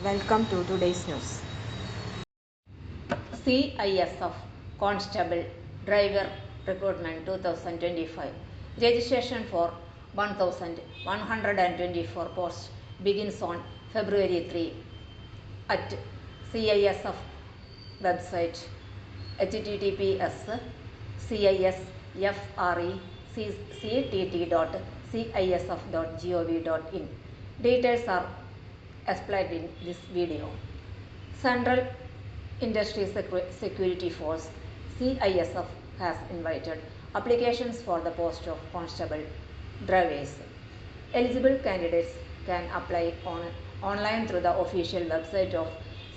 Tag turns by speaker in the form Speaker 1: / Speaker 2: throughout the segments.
Speaker 1: Welcome to today's news.
Speaker 2: CISF Constable Driver Recruitment 2025. Registration for 1,124 posts begins on February 3 at CISF website https://ctisfrecct.cisf.gov.in. Details are explained in this video. Central Industry Security Force CISF has invited applications for the post of constable drivers. Eligible candidates can apply online through the official website of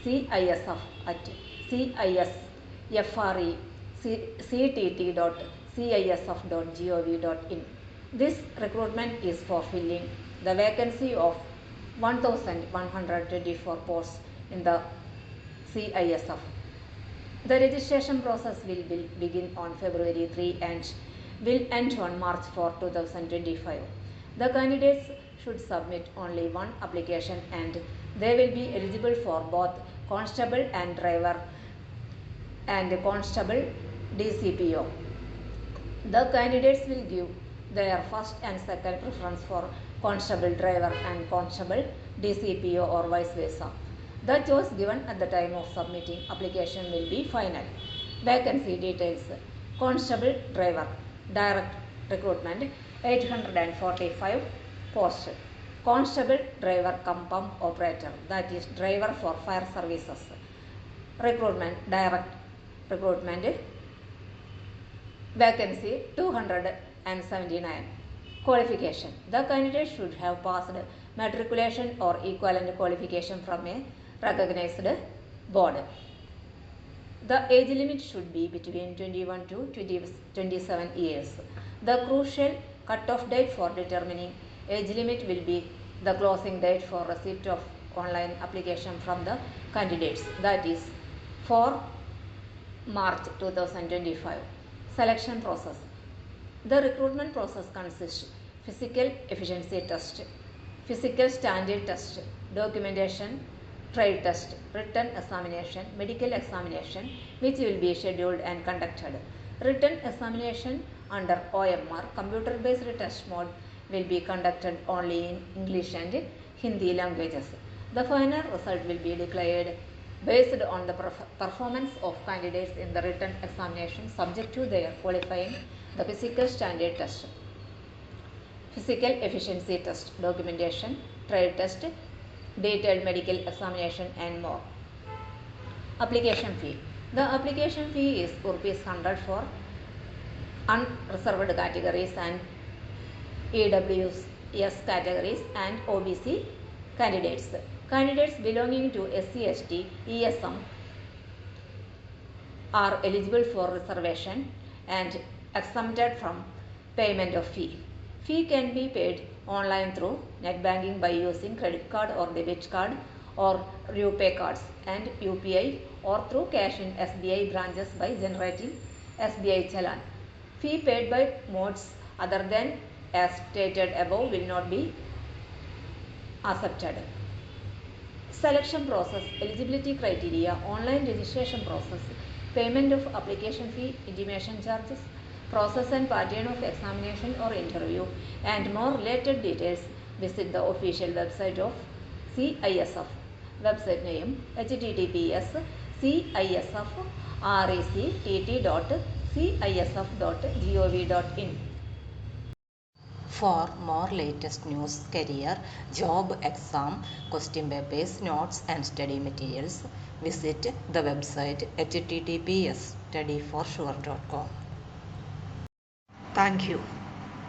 Speaker 2: CISF at cisfrecct.cisf.gov.in. This recruitment is for filling the vacancy of 1,124 posts in the CISF. The registration process will begin on February 3 and will end on March 4, 2025. The candidates should submit only one application and they will be eligible for both constable and driver and constable DCPO. The candidates will give their first and second preference for constable driver and constable DCPO or vice versa. The choice given at the time of submitting application will be final. Vacancy details: constable driver, direct recruitment, 845 posts. Constable driver cum pump operator, that is driver for fire services. Recruitment, direct recruitment, vacancy 279. Qualification: the candidate should have passed matriculation or equivalent qualification from a recognized board. The age limit should be between 21 to 27 years. The crucial cut-off date for determining age limit will be the closing date for receipt of online application from the candidates, that is 4 March 2025. Selection process. The recruitment process consists physical efficiency test, physical standard test, documentation, trade test, written examination, medical examination, which will be scheduled and conducted. Written examination under OMR computer-based test mode will be conducted only in English and Hindi languages. The final result will be declared based on the performance of candidates in the written examination subject to their qualifying the physical standard test, physical efficiency test, documentation, trade test, detailed medical examination and more. Application fee. The application fee is ₹100 for unreserved categories and EWS categories and OBC candidates. Candidates belonging to SC/ST, ESM are eligible for reservation and exempted from payment of fee. Fee can be paid online through net banking by using credit card or debit card or RuPay cards and UPI, or through cash in SBI branches by generating SBI Challan. Fee paid by modes other than as stated above will not be accepted. Selection process, eligibility criteria, online registration process, payment of application fee, intimation charges, process and pattern of examination or interview, and more related details, visit the official website of CISF. Website name https://recct.cisf.gov.in. For more latest news, career, job, exam, question papers, notes and study materials, visit the website https://studyforsure.com.
Speaker 1: Thank you.